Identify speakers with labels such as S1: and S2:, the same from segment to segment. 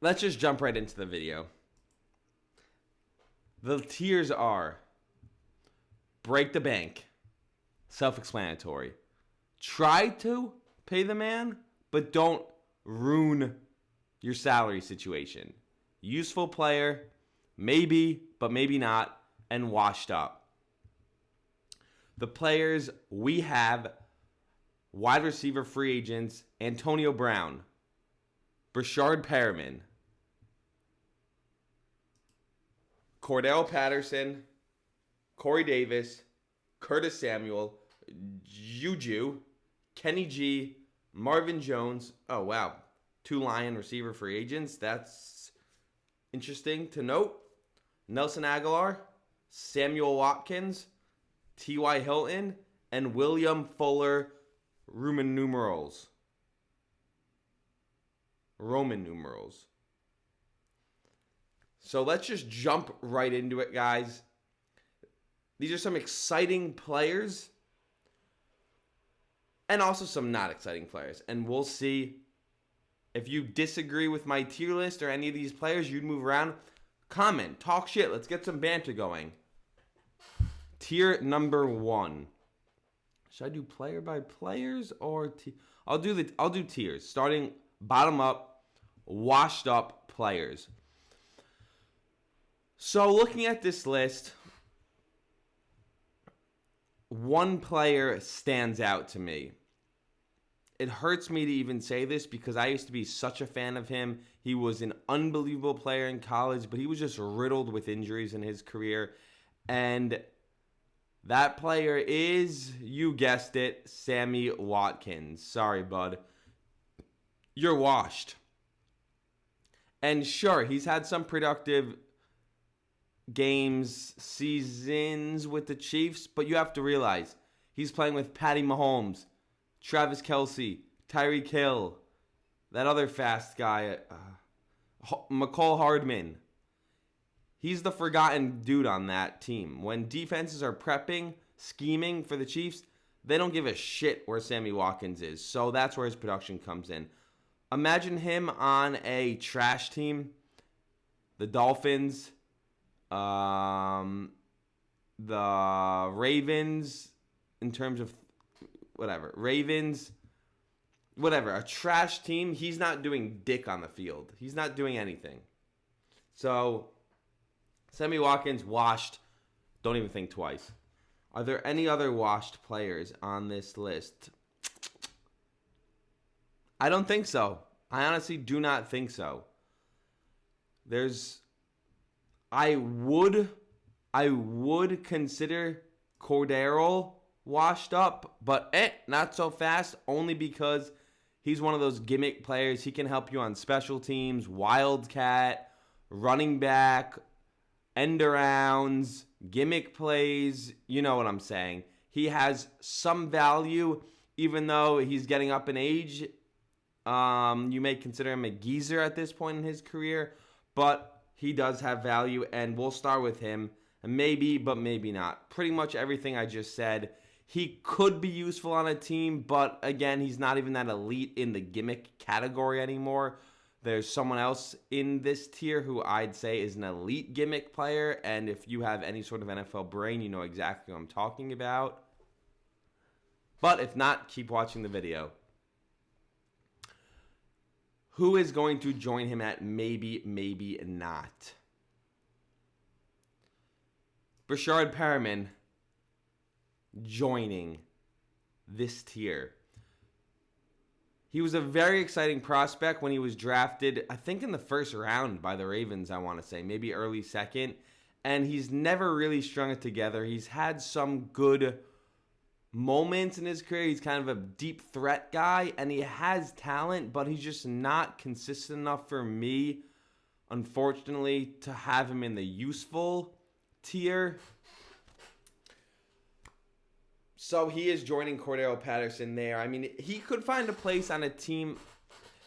S1: let's just jump right into the video. The tiers are break the bank, self-explanatory. Try to pay the man, but don't ruin your salary situation. Useful player, maybe, but maybe not, and washed up. The players we have: wide receiver free agents, Antonio Brown, Brashard Perryman, Cordell Patterson, Corey Davis, Curtis Samuel, Juju, Kenny G, Marvin Jones. Oh, wow. 2 Lion receiver free agents. That's interesting to note. Nelson Aguilar, Samuel Watkins, T.Y. Hilton, and William Fuller, Roman numerals. So let's just jump right into it, guys. These are some exciting players and also some not exciting players. And we'll see if you disagree with my tier list or any of these players. You'd move around. Comment. Talk shit. Let's get some banter going. Tier number 1. Should I do player by players or I'll do tiers. Starting bottom up, washed up players. So looking at this list, one player stands out to me. It hurts me to even say this because I used to be such a fan of him. He was an unbelievable player in college, but he was just riddled with injuries in his career. And that player is, you guessed it, Sammy Watkins. Sorry, bud. You're washed. And sure, he's had some productive games, seasons with the Chiefs, but you have to realize he's playing with Patty Mahomes, Travis Kelce, Tyreek Hill, that other fast guy, McCall Hardman. He's the forgotten dude on that team. When defenses are prepping, scheming for the Chiefs, they don't give a shit where Sammy Watkins is. So that's where his production comes in. Imagine him on a trash team, the Dolphins, the Ravens, in terms of Ravens, a trash team. He's not doing dick on the field. He's not doing anything. So, Sammy Watkins, washed. Don't even think twice. Are there any other washed players on this list? I don't think so. I honestly do not think so. I would consider Cordero washed up, but not so fast, only because he's one of those gimmick players. He can help you on special teams, wildcat, running back, end arounds, gimmick plays. You know what I'm saying. He has some value, even though he's getting up in age. You may consider him a geezer at this point in his career, but he does have value, and we'll start with him. Maybe, but maybe not. Pretty much everything I just said. He could be useful on a team, but again, he's not even that elite in the gimmick category anymore. There's someone else in this tier who I'd say is an elite gimmick player, and if you have any sort of NFL brain, you know exactly what I'm talking about. But if not, keep watching the video. Who is going to join him at maybe, maybe not? Brashard Perryman joining this tier. He was a very exciting prospect when he was drafted, I think in the first round by the Ravens, I want to say, maybe early second. And he's never really strung it together. He's had some good moments in his career. He's kind of a deep threat guy, and he has talent, but he's just not consistent enough for me, unfortunately, to have him in the useful tier. So he is joining Cordero Patterson there. I mean, he could find a place on a team.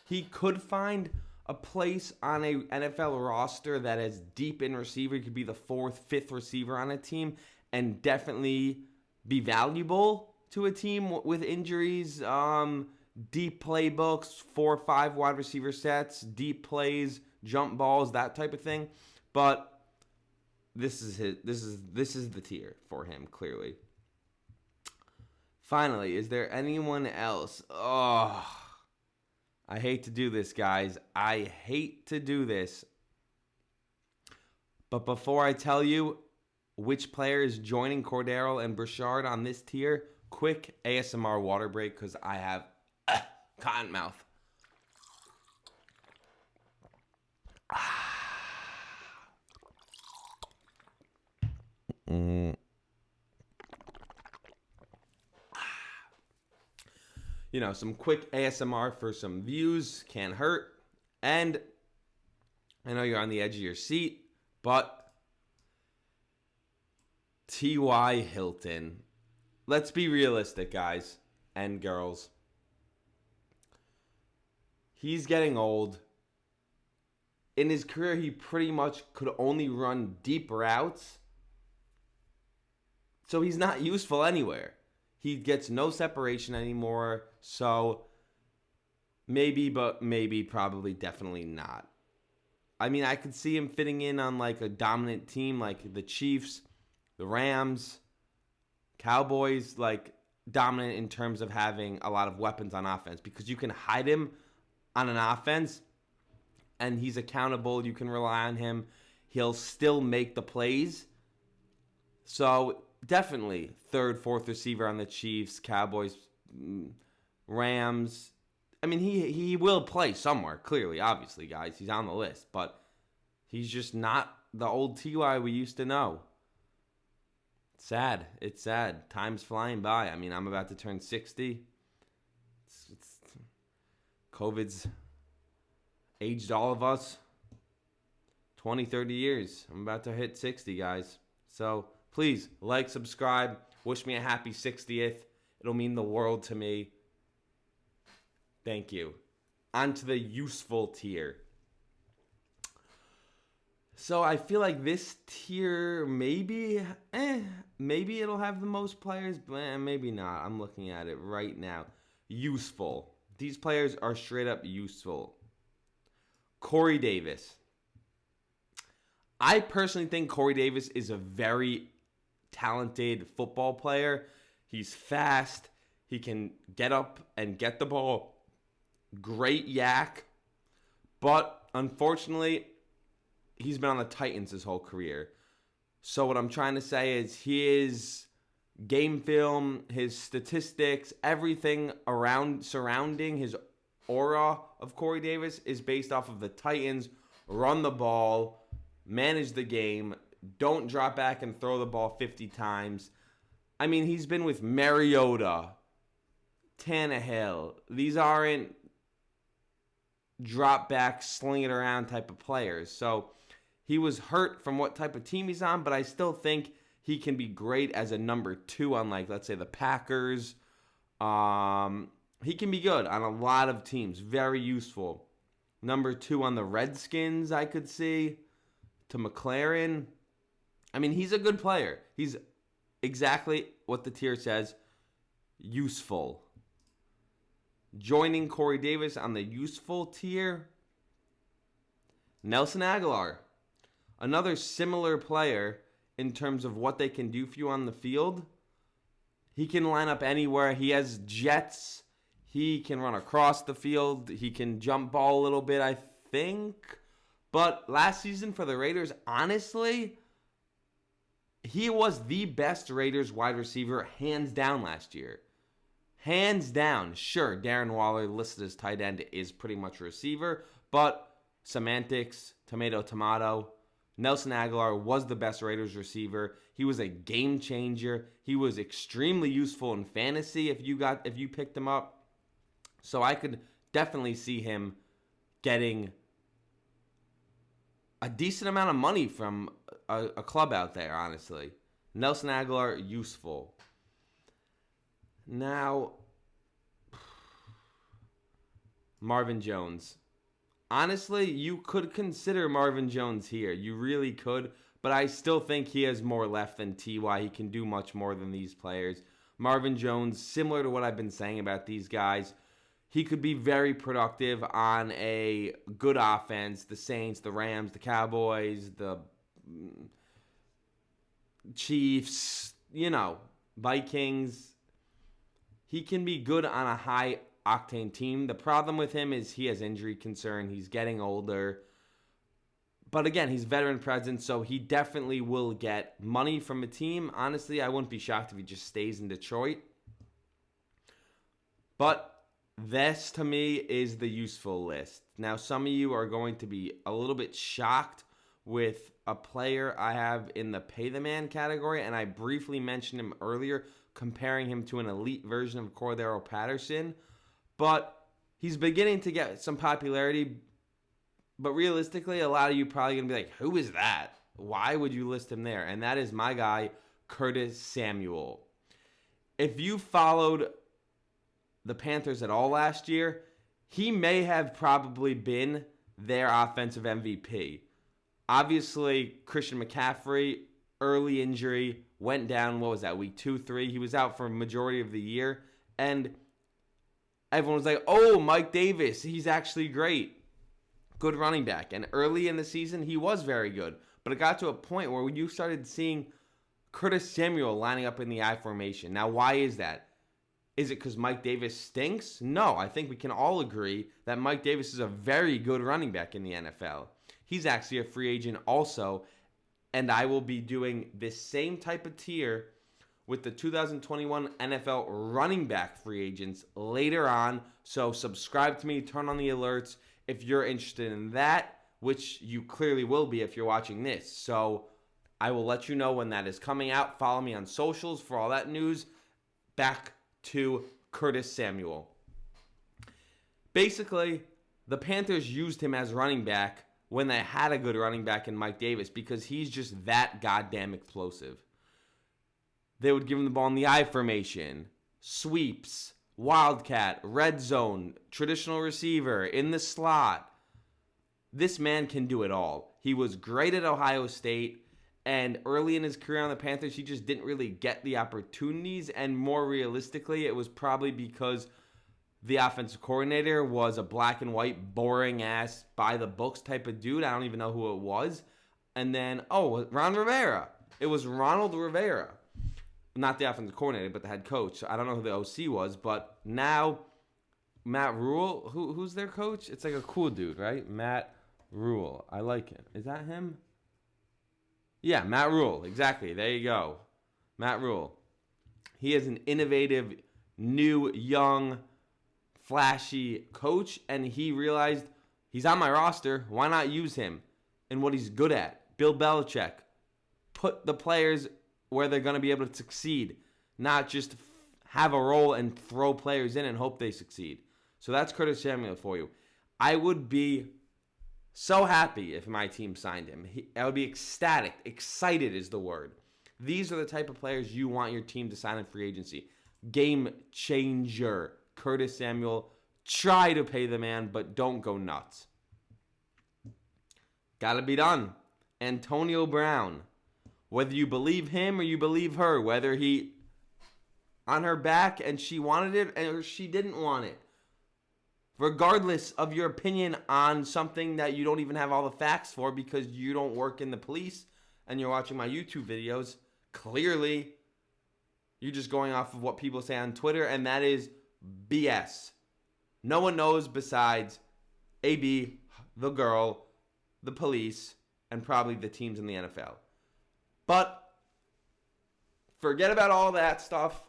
S1: He could find a place on a NFL roster that is deep in receiver. He could be the 4th, 5th receiver on a team and definitely be valuable to a team with injuries, deep playbooks, 4 or 5 wide receiver sets, deep plays, jump balls, that type of thing. But this is the tier for him, clearly. Finally, is there anyone else? Oh, I hate to do this, guys. I hate to do this. But before I tell you which player is joining Cordero and Burchard on this tier, quick ASMR water break because I have cotton mouth. You know, some quick ASMR for some views, can't hurt. And I know you're on the edge of your seat, but T.Y. Hilton. Let's be realistic, guys and girls. He's getting old. In his career, he pretty much could only run deep routes. So he's not useful anywhere. He gets no separation anymore. So maybe, but maybe, probably, definitely not. I mean, I could see him fitting in on like a dominant team like the Chiefs, the Rams, Cowboys, like dominant in terms of having a lot of weapons on offense because you can hide him on an offense and he's accountable. You can rely on him. He'll still make the plays. So definitely third, fourth receiver on the Chiefs, Cowboys, Rams. I mean, he will play somewhere, clearly, obviously, guys. He's on the list, but he's just not the old T.Y. we used to know. Sad. It's sad. Time's flying by. I mean, I'm about to turn 60. COVID's aged all of us 20, 30 years. I'm about to hit 60, guys. So please, like, subscribe. Wish me a happy 60th. It'll mean the world to me. Thank you. On to the useful tier. So I feel like this tier maybe it'll have the most players, but maybe not. I'm looking at it right now. Useful. These players are straight up useful. Corey Davis. I personally think Corey Davis is a very talented football player. He's fast. He can get up and get the ball. Great yak. But unfortunately, he's been on the Titans his whole career. So what I'm trying to say is his game film, his statistics, everything surrounding his aura of Corey Davis is based off of the Titans. Run the ball, manage the game, don't drop back and throw the ball 50 times. I mean, he's been with Mariota, Tannehill. These aren't drop back, sling it around type of players. So he was hurt from what type of team he's on, but I still think he can be great as a number 2 on, like, let's say the Packers. He can be good on a lot of teams. Very useful. Number 2 on the Redskins, I could see. To McLaren. I mean, he's a good player. He's exactly what the tier says. Useful. Joining Corey Davis on the useful tier, Nelson Aguilar. Another similar player in terms of what they can do for you on the field. He can line up anywhere. He has jets. He can run across the field. He can jump ball a little bit, I think. But last season for the Raiders, honestly, he was the best Raiders wide receiver hands down last year. Hands down. Sure, Darren Waller listed as tight end is pretty much a receiver, but semantics, tomato. Nelson Aguilar was the best Raiders receiver. He was a game changer. He was extremely useful in fantasy if you picked him up. So I could definitely see him getting a decent amount of money from a club out there, honestly. Nelson Aguilar, useful. Now, Marvin Jones. Honestly, you could consider Marvin Jones here. You really could. But I still think he has more left than T.Y. He can do much more than these players. Marvin Jones, similar to what I've been saying about these guys, he could be very productive on a good offense. The Saints, the Rams, the Cowboys, the Chiefs, Vikings. He can be good on a high-octane team. The problem with him is he has injury concern. He's getting older. But again, he's veteran presence, so he definitely will get money from a team. Honestly, I wouldn't be shocked if he just stays in Detroit. But this, to me, is the useful list. Now, some of you are going to be a little bit shocked with a player I have in the pay the man category, and I briefly mentioned him earlier, comparing him to an elite version of Cordero Patterson. But he's beginning to get some popularity. But realistically, a lot of you probably going to be like, who is that? Why would you list him there? And that is my guy, Curtis Samuel. If you followed the Panthers at all last year, he may have probably been their offensive MVP. Obviously, Christian McCaffrey, early injury, went down, week 2, 3? He was out for a majority of the year. And everyone was like, oh, Mike Davis, he's actually great. Good running back. And early in the season, he was very good. But it got to a point where you started seeing Curtis Samuel lining up in the I formation. Now, why is that? Is it because Mike Davis stinks? No, I think we can all agree that Mike Davis is a very good running back in the NFL. He's actually a free agent also, and I will be doing this same type of tier with the 2021 NFL running back free agents later on. So subscribe to me, turn on the alerts if you're interested in that, which you clearly will be if you're watching this. So I will let you know when that is coming out. Follow me on socials for all that news. Back to Curtis Samuel. Basically, the Panthers used him as running back when they had a good running back in Mike Davis because he's just that goddamn explosive. They would give him the ball in the I formation, sweeps, wildcat, red zone, traditional receiver, in the slot. This man can do it all. He was great at Ohio State, and early in his career on the Panthers, he just didn't really get the opportunities, and more realistically, it was probably because the offensive coordinator was a black and white, boring-ass, by-the-books type of dude. I don't even know who it was. And then, Ron Rivera. It was Ronald Rivera. Not the offensive coordinator, but the head coach. I don't know who the OC was, but now Matt Rule, who's their coach? It's like a cool dude, right? Matt Rule. I like him. Is that him? Yeah, Matt Rule. Exactly. There you go. Matt Rule. He is an innovative, new, young, flashy coach, and he realized he's on my roster. Why not use him in what he's good at? Bill Belichick. Put the players where they're going to be able to succeed, not just have a role and throw players in and hope they succeed. So that's Curtis Samuel for you. I would be so happy if my team signed him. I would be ecstatic. Excited is the word. These are the type of players you want your team to sign in free agency. Game changer. Curtis Samuel. Try to pay the man, but don't go nuts. Gotta be done. Antonio Brown. Whether you believe him or you believe her, whether he on her back and she wanted it or she didn't want it. Regardless of your opinion on something that you don't even have all the facts for because you don't work in the police and you're watching my YouTube videos, clearly you're just going off of what people say on Twitter, and that is BS. No one knows besides AB, the girl, the police, and probably the teams in the NFL. But forget about all that stuff,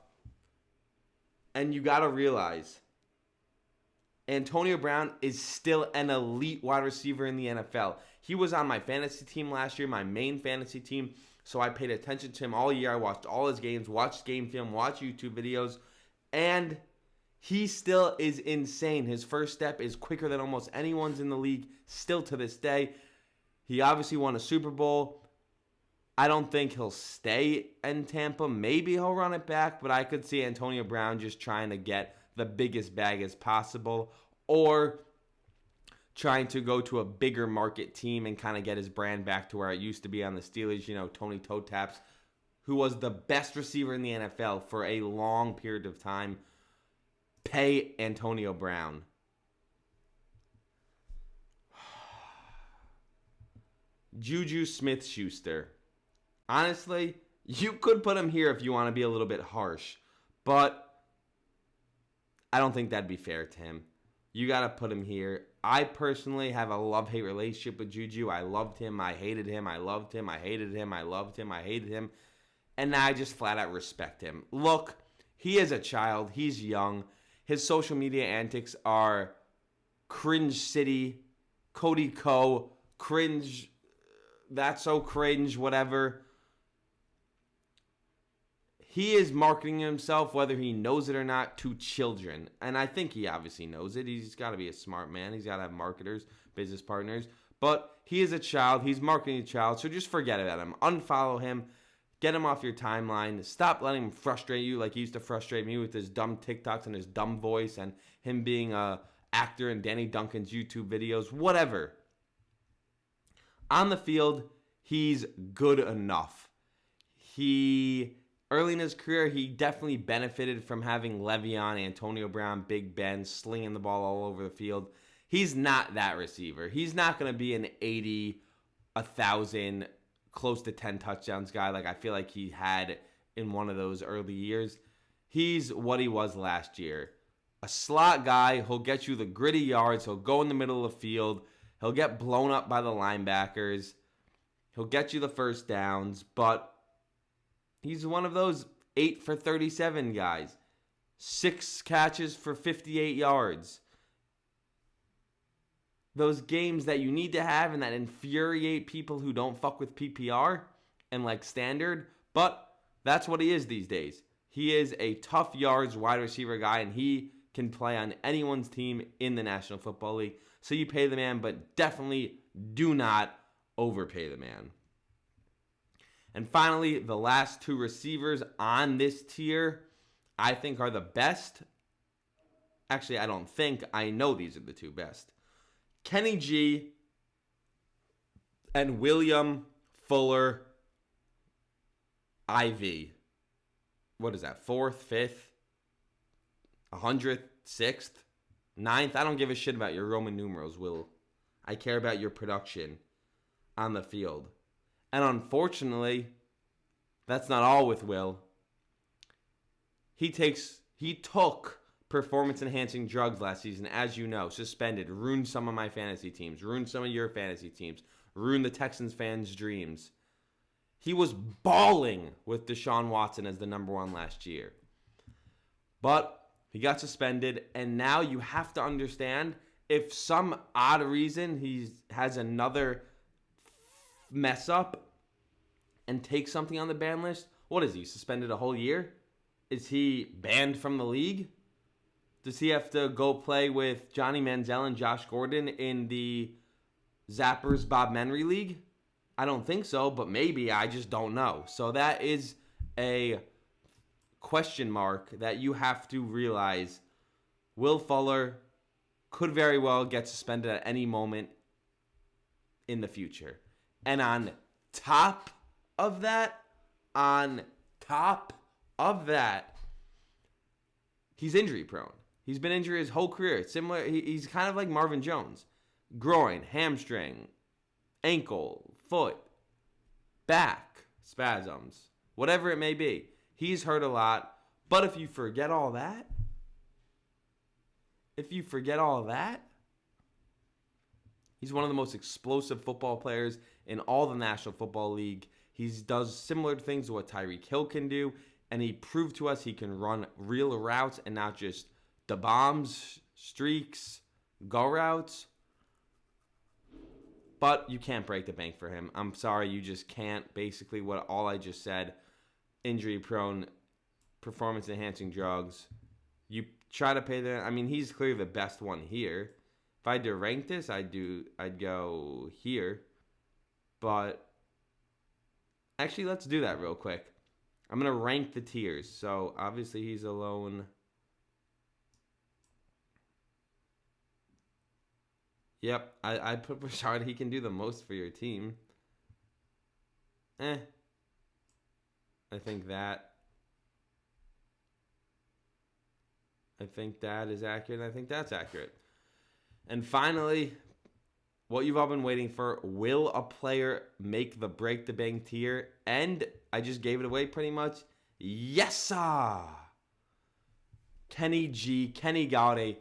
S1: and you got to realize Antonio Brown is still an elite wide receiver in the NFL. He was on my fantasy team last year, my main fantasy team, so I paid attention to him all year. I watched all his games, watched game film, watched YouTube videos, and he still is insane. His first step is quicker than almost anyone's in the league, still to this day. He obviously won a Super Bowl. I don't think he'll stay in Tampa. Maybe he'll run it back, but I could see Antonio Brown just trying to get the biggest bag as possible or trying to go to a bigger market team and kind of get his brand back to where it used to be on the Steelers. Tony Toe Taps, who was the best receiver in the NFL for a long period of time. pay Antonio Brown. Juju Smith-Schuster. Honestly, you could put him here if you want to be a little bit harsh, but I don't think that'd be fair to him. You got to put him here. I personally have a love-hate relationship with Juju. I loved him. I hated him. I loved him. I hated him. I loved him. I hated him. And now I just flat out respect him. Look, he is a child. He's young. His social media antics are cringe city, Cody Co, cringe, that's so cringe, whatever. He is marketing himself, whether he knows it or not, to children. And I think he obviously knows it. He's got to be a smart man. He's got to have marketers, business partners. But he is a child. He's marketing a child. So just forget about him. Unfollow him. Get him off your timeline. Stop letting him frustrate you like he used to frustrate me with his dumb TikToks and his dumb voice and him being a actor in Danny Duncan's YouTube videos. Whatever. On the field, he's good enough. Early in his career, he definitely benefited from having Le'Veon, Antonio Brown, Big Ben, slinging the ball all over the field. He's not that receiver. He's not going to be an 80, 1,000, close to 10 touchdowns guy like I feel like he had in one of those early years. He's what he was last year. A slot guy. He'll get you the gritty yards. He'll go in the middle of the field. He'll get blown up by the linebackers. He'll get you the first downs, but he's one of those 8 for 37 guys. 6 catches for 58 yards. Those games that you need to have and that infuriate people who don't fuck with PPR and like standard, but that's what he is these days. He is a tough yards wide receiver guy, and he can play on anyone's team in the National Football League. So you pay the man, but definitely do not overpay the man. And finally, the last 2 receivers on this tier, I think are the best. Actually, I don't think. I know these are the 2 best. Kenny G and William Fuller IV. What is that? 4th, 5th, 100th, 6th, 9th? I don't give a shit about your Roman numerals, Will. I care about your production on the field. And unfortunately, that's not all with Will. He took performance-enhancing drugs last season, as you know, suspended, ruined some of my fantasy teams, ruined some of your fantasy teams, ruined the Texans fans' dreams. He was balling with Deshaun Watson as the number 1 last year. But he got suspended, and now you have to understand, if some odd reason he has another mess up and take something on the ban list, what is he, suspended a whole year? Is he banned from the league? Does he have to go play with Johnny Manziel and Josh Gordon in the Zappers Bob Menry League? I don't think so, but maybe. I just don't know. So that is a question mark that you have to realize. Will Fuller could very well get suspended at any moment in the future. And on top of that, he's injury prone. He's been injured his whole career. Similar, he's kind of like Marvin Jones. Groin, hamstring, ankle, foot, back, spasms, whatever it may be. He's hurt a lot. But if you forget all that, he's one of the most explosive football players in all the National Football League. He does similar things to what Tyreek Hill can do, and he proved to us he can run real routes and not just the bombs, streaks, go routes. But you can't break the bank for him. I'm sorry, you just can't. Basically, all I just said, injury-prone, performance-enhancing drugs. You try to pay the. I mean, he's clearly the best one here. If I had to rank this, I'd go here. But actually, let's do that real quick. I'm going to rank the tiers. So, obviously, he's alone. Yep, I put Rashard. He can do the most for your team. I think that. I think that is accurate. I think that's accurate. And finally, what you've all been waiting for, will a player make the break the bank tier? And I just gave it away pretty much. Yes, sir. Kenny Galladay.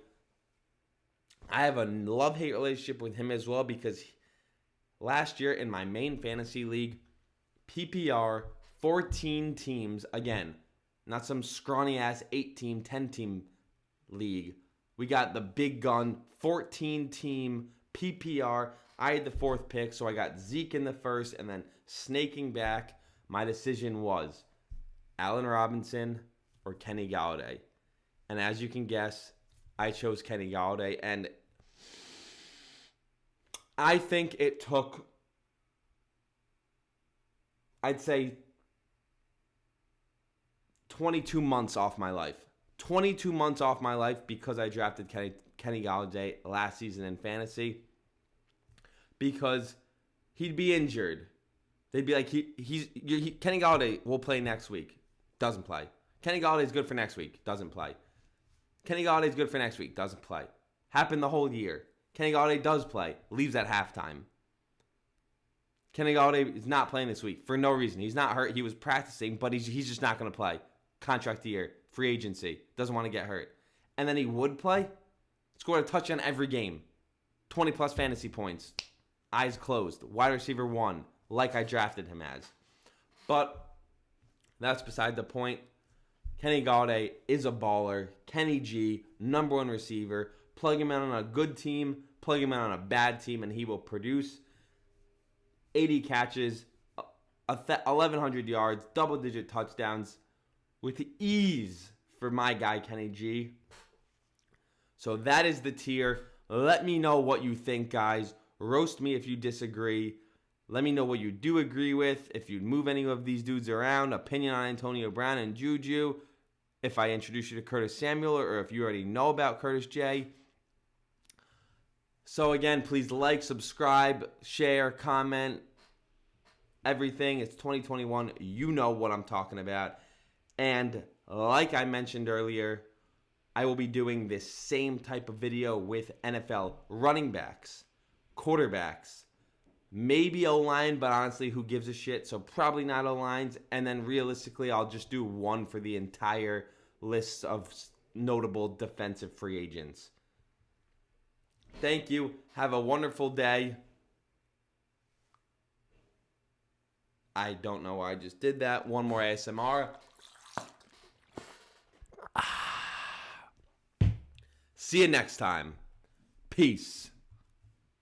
S1: I have a love-hate relationship with him as well because last year in my main fantasy league, PPR, 14 teams, again, not some scrawny-ass 8-team, 10-team league. We got the big gun, 14-team PPR. I had the 4th pick, so I got Zeke in the 1st, and then snaking back, my decision was Allen Robinson or Kenny Galladay. And as you can guess, I chose Kenny Galladay, and I think it took, I'd say, 22 months off my life. 22 months off my life because I drafted Kenny Galladay last season in fantasy. Because he'd be injured. They'd be like, Kenny Galladay will play next week. Doesn't play. Kenny Galladay's good for next week. Doesn't play. Kenny Galladay's good for next week. Doesn't play. Happened the whole year. Kenny Galladay does play. Leaves at halftime. Kenny Galladay is not playing this week for no reason. He's not hurt. He was practicing, but he's just not going to play. Contract year. Free agency. Doesn't want to get hurt. And then he would play. Scored a touchdown every game. 20-plus fantasy points. Eyes closed. Wide receiver 1. Like I drafted him as. But that's beside the point. Kenny Galladay is a baller. Kenny G, number 1 receiver. Plug him in on a good team. Plug him in on a bad team, and he will produce 80 catches, 1,100 yards, double-digit touchdowns with ease for my guy, Kenny G. So that is the tier. Let me know what you think, guys. Roast me if you disagree. Let me know what you do agree with. If you'd move any of these dudes around. Opinion on Antonio Brown and Juju. If I introduce you to Curtis Samuel or if you already know about Curtis J. So again, please like, subscribe, share, comment, everything. It's 2021. You know what I'm talking about. And like I mentioned earlier, I will be doing this same type of video with NFL running backs, quarterbacks, maybe O-line, but honestly, who gives a shit? So probably not O-lines. And then realistically, I'll just do one for the entire list of notable defensive free agents. Thank you. Have a wonderful day. I don't know why I just did that. One more ASMR. See you next time. Peace.